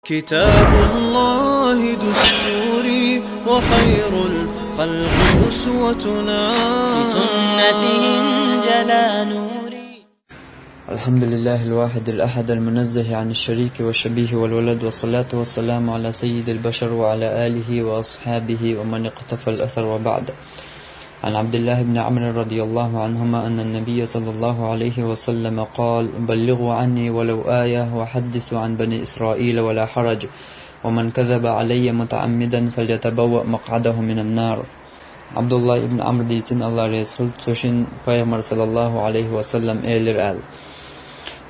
كتاب الله دستوري وخير الخلق أسوتنا، في سنته انجلى نوري. الحمد لله الواحد الأحد المنزه عن الشريك والشبيه والولد، والصلاة والسلام على سيد البشر وعلى آله وأصحابه ومن اقتفى الأثر. وبعد، عن عبد الله بن عمرو رضي الله عنهما أن النبي صلى الله عليه وسلم قال: بلغوا عني ولو آية وحدثوا عن بني إسرائيل ولا حرج، ومن كذب علي متعمدا فليتبوأ مقعده من النار. عبد الله بن عمرو diysin Allah Resulü Soshin Peygamber sallallahu aleyhi ve sellem elir el.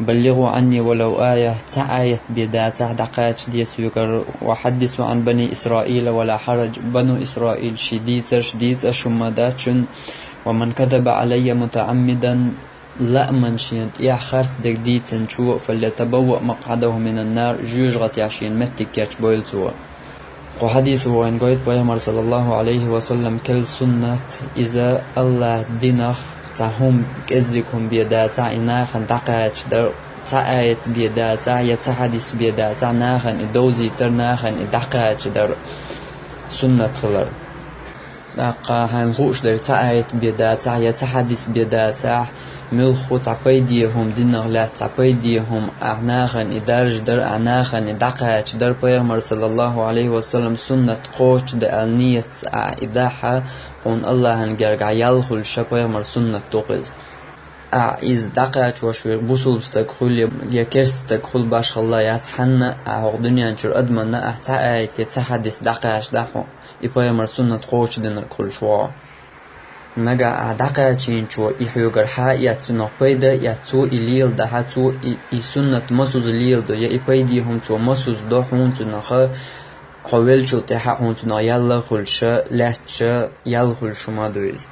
بلغوا عني ولو آية تعاية بيداتا دقات ديسوكر، وحدثوا عن بني إسرائيل ولا حرج، بنو إسرائيل شديد شماداتشن، ومن كذب علي متعمدا لا منشينت يا خرس دقديتن شو فليتبوأ مقعده من النار جوجغت يعشين متك ياش بويلتوا. وحديث هو إن قيد بيامر صلى الله عليه وسلم كل سنة إذا الله دينخ تهم كزكم بيداتا إناخن دقاتش در تعايت بيداتا يتحدث بيداتا ناخن إدوزي تر ناخن إدقاتش در سنة خلر دقا هنخوش در تعايت بيداتا يتحدث بيداتا ملخو تعبيديهم دينغ لا تعبيديهم أعناخن إدارج در أعناخن إدقاتش در بيامر صلى الله عليه وسلم سنة قوش در النية إداحة قون الله هنجرع يالخل شبيامر سنة توقز إذ دقاتش وشوير بوصل بستقخل يكرس تقخل باش الله يتحنى دنيا نشر أدمنا أحتايت يتحدث دقاتش دحو إبيامر سنة قوش دينر كل شوا نجا دقاتشين شو يحيوغر حا يتنو بيدا يتو إليل ده هتو سنة مسوز إليل ده يبيديهم تو مسوز ده هون تنخ حوال شو تحا هون تنا يلا خلش لاتش يلا خلش ما دويز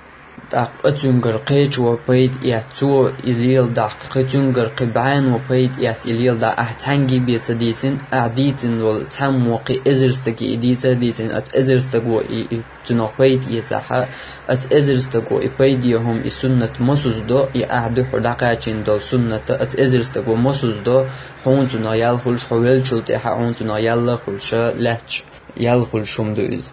دق أتونجر قيش وبيد يتو إليل دق أتونجر قبعان وبيد يت إليل دق أحتنجي بيتديتن أعديتن والتم وقي إزرستكي إديتا ديتن أت إزرستكو تنا بيد يتحا أت إزرستكو إبيديهم السنة مسوز دو يأعدو حدقاتين دو سنة أت إزرستكو مسوز دو هون تنا يلا خلش حوال شو تحا هون تنا يلا خلش لاتش يلا خلشم دويز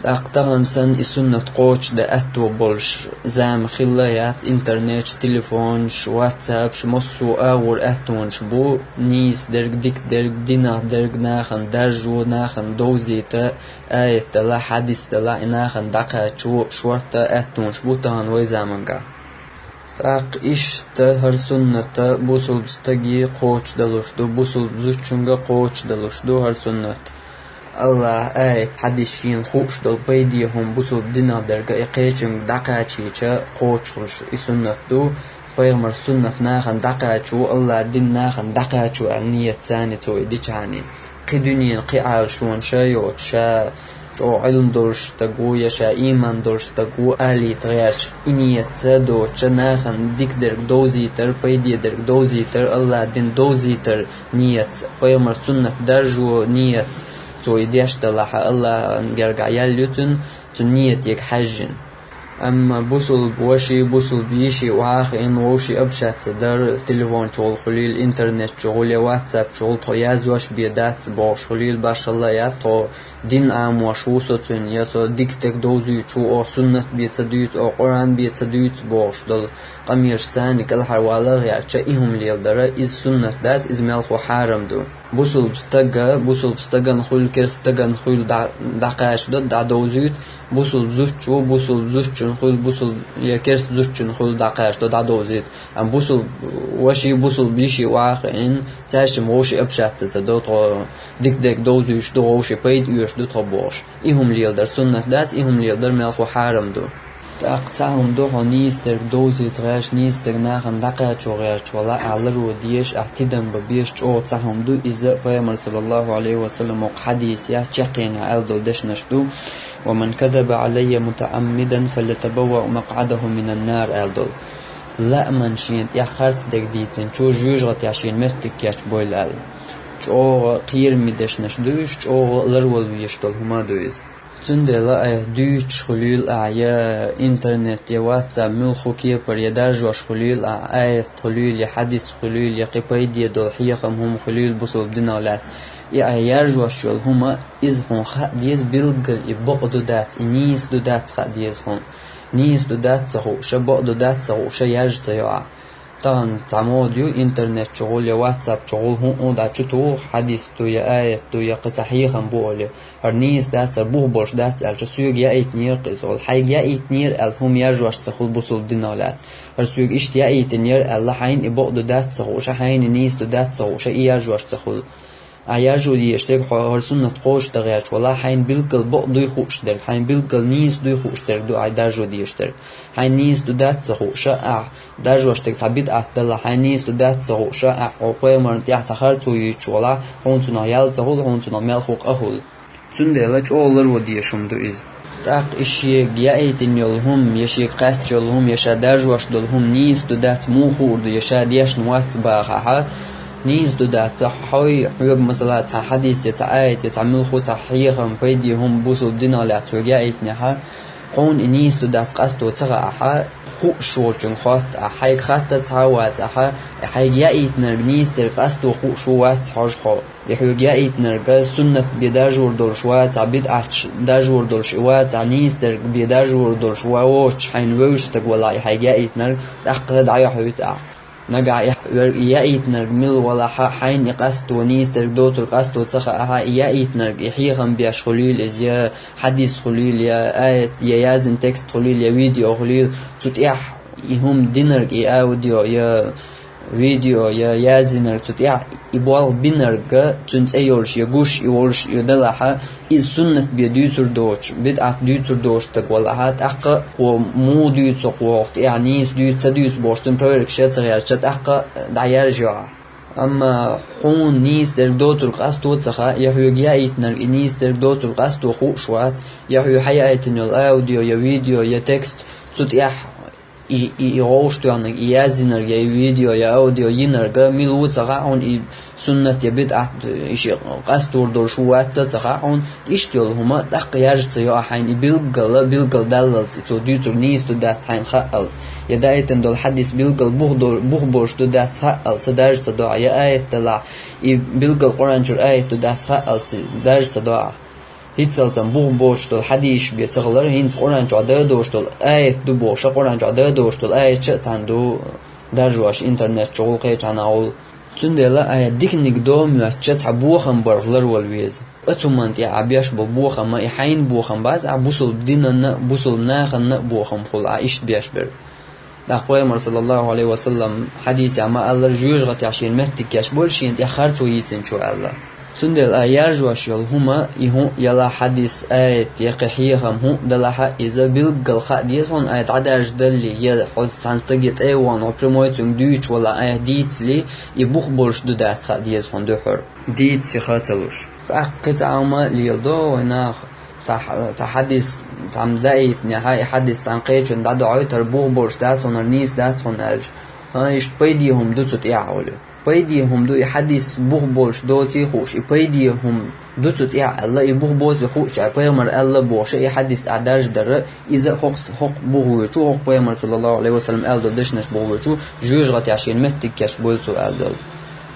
أقطعن سن السنة قوش ده أتو بولش زام خلايات إنترنت تليفون واتساب مصو أور أتونش بو نيس درج ديك درج دينا درج ناخن درجو ناخن دوزيتا آية لا حديث لا ناخن دقا شورتا أتونش بو تهان ويزامنغا تاق إيش تهر سنة بوصل بستجي قوش دلوشدو بوصل بزوجنغا قوش دلوشدو هر سنة الله آيت حديثين خوش دل بيديهم بوصل دينا درجة إقيشن دقاتشيشا قوشش السنة دو بيغمر سنة ناخن دقاتشو الله دين ناخن دقاتشو النية تاني توي ديشاني قي دنيا قي عالشون شايوت شا شو علم دولش تقو يشا إيمان دولش تقو آلي تغيرش إنية تادو شا ناخن ديك درج دوزي تر بيدي درج دوزي تر الله دين دوزي تر نية بيغمر سنة درجو نية تو يديش تلاحة الله نجرع ياليوتن تنية يك حجن. أما بوصل بوشي بوصل بيشي وعاخ إن وشي أبشات در تليفون شغل خليل إنترنت شغل واتساب شغل طياز وش بيدات باش خليل باش الله ياتو دين عام وشوصتن يسو ديكتك دوزي شو أو سنة بيتديت أو قرآن بيتديت باش دل قميرش تاني كل حروالا غير شايهم ليل در إز سنة دات إز ملخ وحارم دو بوصل بستجا نخل كرستجا نخل دقاش دا دوزيت بوصل بزوج نخل بوصل يكرس زوج نخل دقاش دا دوزيت أم بوصل وشي بوصل بيشي واقعين تاشم وشي أبشات تدو تو ديك دوزيش دو وشي بيد يوش دو طبوش إهم ليل در سنة دات إهم ليل در ملخ وحارم دو تأقطعهم دو نيستر دوزي تغاش نيستر ناخن دقاتش وغيرش ولا أعلر وديش اعتدم ببيش جو تأهم دو إذا بيامر صلى الله عليه وسلم وحديث يحتقين ألدو دش نشدو ومن كذب علي متعمدا فليتبوأ مقعده من النار ألدو لا منشين يخرت دقديتن شو جوجغت يعشين متك ياش بويل أل شو قير مدش نشدوش شو لرول ويشتل هما دويز تندلا دوش خليل يا إنترنت يا واتساب ملخو كيبر يا درجوش خليل خليل يا حديث خليل يا قبيدية دول حيقم هم خليل بصل بدنا لات يرجوش هما إذ هون خديز بلقل يبقدو دات نيس دو دات خديز هون نيس دو دات سهو شبق دو دات سهو شيرج سيوع طبعا تعموديو انترنت شغل يا واتساب شغل هون دا شتو حديث تو يا آية تو يا قصحيخا بولي هرنيس دات بوه بوش دات الجسوق يا ايتنير قصول حي يا ايتنير الهم يرجوش سخول بوصل دينالات هرسوق اشت يا ايتنير الله حين يبقدو دات سهو شحين نيس دو دات سهو شا يرجوش سخول عياجو دي يشترك هر سنة خوش دغيرش والله حين بلقل بق دوي خوش درك حين بلقل نيس دوي خوش درك دو عيداجو دي يشترك حين نيس دو دات سخو شاء داجو اشترك تعبيد اعتلا حين نيس دو دات سخو شاء وقوي مرنت يحتخرتو ييش والله هونتنا يال سخول هونتنا ملخوق اهول تندلج اولر ودي شمدو إز تاق اشيك يا ايتن يلهم يشيك قاتش يلهم يشا داجو اشدلهم نيس دو دات موخور دو يشا ديش نوات باخها نيز دو دات حوي حيوب مثلا تا حديث تا آية تا ملخو تا حيخم بيديهم بوسو دينا لا توجا ايتنها قون نيز دو دات قصدو تغا احا خو شوچن خاط حيك خاط تاوات احا حيجا ايتنر نيز در قصدو خو شوات حاج خو يحيجا ايتنر سنة بيداجور دول شوات عبيد احش داجور دول شوات نيز در بيداجور دول شواوش حين ووشتك ولا حيجا ايتنر تقد عيا حيوت نجا يأيت نرجمل ولا حين قصد ونيس تردوت القصد وتخا يأيت نرج يحيهم بيش خليل يا حديث خليل يا آية يا يازن تكست خليل يا فيديو خليل تتيح يهم دينرج يا أوديو يا فيديو يا يازنر تتيح يبوال بينرج تنت أيولش يجوش يولش يدلها السنة بيدوسر دوش بدأت دوسر دوش تقولها تأقى ومو دوس وقت يعني دوس تدوس بوشتن بريك شت غير شت أقى دعيرجع أما حون نيس در دوتر قصدو تخا يحيو جايتنر نيس در دوتر قصدو خوش وات يحيو حياتن الأوديو يا فيديو يا تكست تتيح يغوشتو يعني يازنر يا فيديو يا أوديو ينرجع ملو تخاون سنة يبدأ إيش قصدور دور شوات تخاون إشتيل هما تقيارج تيا حين بيلقل دلل تو ديتر نيس تو دات حين خال يدايتن دول حديث بيلقل بوخبوش تو دات خال تدرج تدعى يا آية تلا بيلقل قرانجر آية تو دات خال تدرج تدعى هيتسلتن بوخبوش دول حديث بيتغلر هينز قرانج عدا دوش دول آية دو بوش قرانج عدا دوش دول آية شتان دو درجواش إنترنت شغل قيت عن أول تندلا آية ديك نقدو مؤشت عبوخم برغلر والويز أتمنى يا عبياش ببوخم ما يحين بوخم بعد عبوصل دينا بوصل ناخن بوخم خل عيش بياش بر دقوي صلى الله عليه وسلم حديث عما الله جوج غتي عشين متكاش بولشين يخرتو يتن شو الله تندل آيار جواشيل هما يهون يلا حديث آية يقحيهم هون دلها إذا بيلقل خديس هون آية عداش دلي يحوز تنستجت أيوان وبرمويتون دوش ولا آية ديت لي يبوخ بولش دودات خديس هون دوحر ديت سخاتلوش تأكد عما ليضو وناخ تحديث تعمدايت نهاية حديث تنقيج دادو عيتر بوخ بولش دات هون النيس دات هون ألج هايش بيديهم دوتو يعولو بيديهم دو حديث بوخ بولش دوتي خوش بيديهم دوتو تيع الله يبوخ بوزي خوش بيمر الله بوش حديث أدرج در إذا حق بوهوشو حق بيمر صلى الله عليه وسلم ألدو دشنش بوهوشو جوج غتي عشين متكاش بولتو ألدو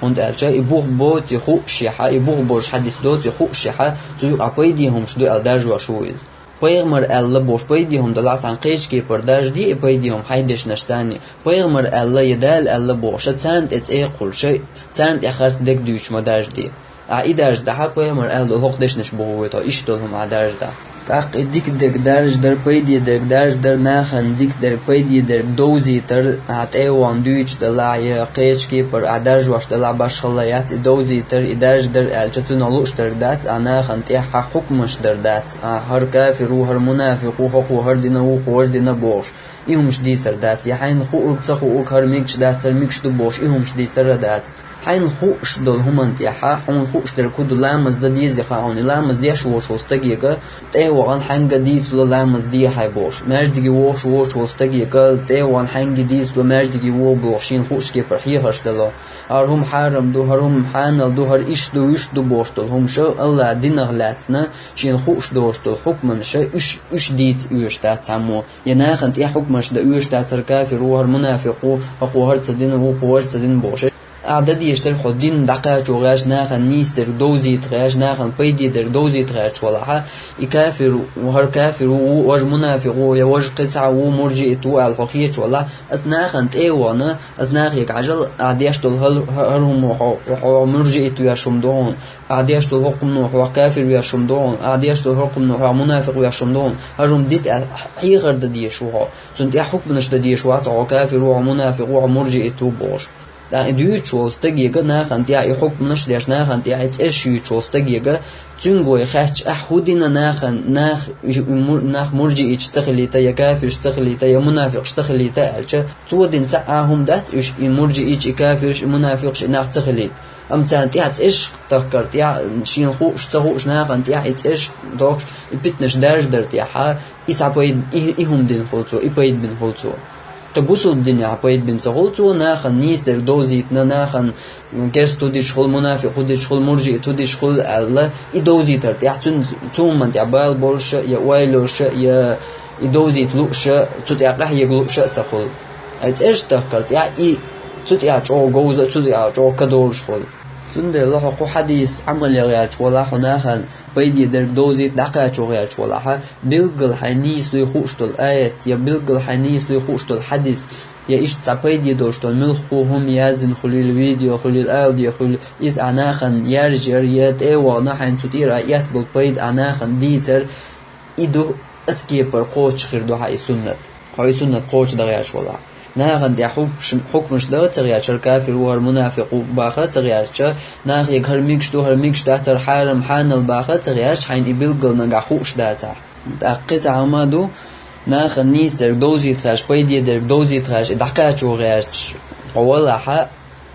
هند ألجا يبوخ بوتي خوش يبوخ بولش حديث دوتي خوش تو بيديهم شدو أدرج وشويد پیغمبر الله بوش پیدیهم دلات انقیش کی پرداش دی پیدیهم حیدش نشتانی پیغمبر الله یدال الله بوش تند ات ای قلشه تند اخرت دک دوش مدار دی عیداش ده پیغمبر الله حقدش نش بوه تا ایش دلهم عداش ده تاق دیک دک درج در پیدی دک درج در ناخن دیک در پیدی در دوزی تر هات ایوان دویچ دلای قیش کی پر عداش واش دلا باش خلیات دوزی تر ایداش در الچتون علوش در دات انا خنتی حکمش در دات هر کافر و هر منافق و حق و هر دین و خوش دین بوش ایهمش دی سر دات یحین خو بتخو هر میکش دات سر میکش دو بوش ایهمش دی سر دات حين خوش دول هم يحا حون خوش در كود لامز د ديز يخاون لامز ديش وش وستگيگه تيوان حنگ ديز لو لامز دي هاي بوش ماجدگي وش وستگيگه تيوان حنگ ديز لو ماجدگي و بوشين خوش كي برحي هشتلو هرهم حرم دو هرهم حانل دو هر ايش دو بوش دول هم شو الله دين غلاتنا شين خوش دوش دول حكمن شو ايش ديت ايش دات سمو يناخنت اي حكمش د ايش دات كافر و هر منافق و هر تدين و قوار تدين بوش عدد يشتري حدين دقاش وغاش ناخن نيستر دوزي تغاش ناخن بيدي در دوزي تغاش ولا يكافر وهر كافر ووج منافق ووج قطع ومرجئ تو الحقيقة ولا أثناخن تيوانا أثناخيك عجل عديشتل هرهم وحو مرجئ تو يشمدون عديشتل حكم نوح وكافر ويشمدون عديشتل حكم نوح ومنافق ويشمدون هرهم ديت حيغر دديشوها تنت حكم نش دديشوات وكافر ومنافق ومرجئ تو بوش دا دوی چوستگ یگه نخند یا حکم نش دیش نخند یا اتشی چوستگ یگه تنگوی خش احودینا نخ مرجی ایچ تخلیتا یا کافر تخلیتا یا منافق تخلیتا الچه تو دین تعهم دات ایش مرجی ایچ کافر منافق نخ تخلیت ام تانت یا اتش تذكرت یا شین خوش تخوش نخند یا اتش دوش بیتنش درج درت یا ها ایسابید ایهم دین خودتو ایپید بین خودتو تبوسو الدنيا عبيد بن سغلتو ناخن نيستر دوزيتنا ناخن كرستو دي شغل منافق ودي شغل مرجئ تودي شغل الله يدوزيتر يحتن تومن يعبال بولش يا وايلوش يا يدوزيت لوش تود يقرح يغلوش تخل ايش تذكرت يا اي تود يعجو غوز تود يعجو كدور شغل سند الله حق حديث عمل يغيرش ولا حناخن بيدي در دوزيت دقاچو غيرش ولا بلغل حنيس لو خوشتل آيات يا بلغل حنيس لو خوشتل حديث يا إيش تعبيدي دوشتل ملخوهم يازن خليل فيديو خليل أوديو خليل إز عناخن يرجر يد إيوا نحن تطير آيات بالبيد عناخن ديزر إدو أتكيبر قوش خير دو حي سنة قوش دغيرش ولا ناخن دي حكمش دا تغير كافر والمنافق باخا تغير ناخ يغر ميكش دو هر ميكش داتر حارم حان الباخا تغير حين يبلغل نغا خوش داتر دقيت عمادو ناخ نيس در دوزي تراش بيدي در دوزي تراش دقاچو غيرش ولا ح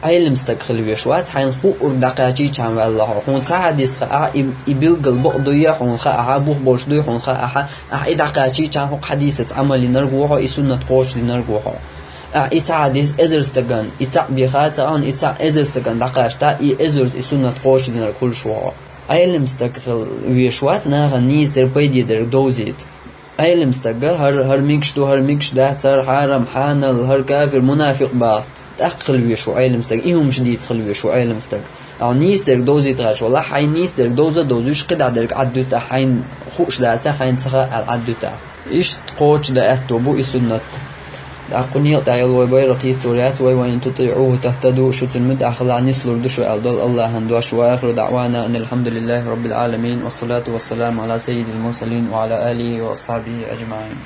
علم استقل ويشوات حين خو دقاچي چان والله هون تعديس خا يبلغل بقدو يحون خا ابو بوش دو يحون خا دقاچي چان حديثه عمل نرغو هو سنه قوش نرغو هو إتعاديس إزرستجان إتع بخاتان إتع إزرستجان دقاشتا إزرت سنة قوش دينار كل شوا أيلم استقل ويشوات ناها نيسر بيدي در دوزيت أيلم استقل هر ميكش داتر حرم حانل هر كافر منافق بات تأقل ويشو أيلم استقل إيهم شديد خل ويشو أيلم استقل أو نيس در دوزيت غاش والله حين نيس در دوزوش قد عدرك عدوتا حين خوش داتا حين سخاء العدوتا إيش قوش داتو بو سنة أقنية تعالى وبيرقي توريات وين تطيعوه تهتدوا شتن مد أخل عن يسلر دشو ألدل الله هندوش وآخر دعوانا أن الحمد لله رب العالمين والصلاة والسلام على سيد المرسلين وعلى آله وأصحابه أجمعين.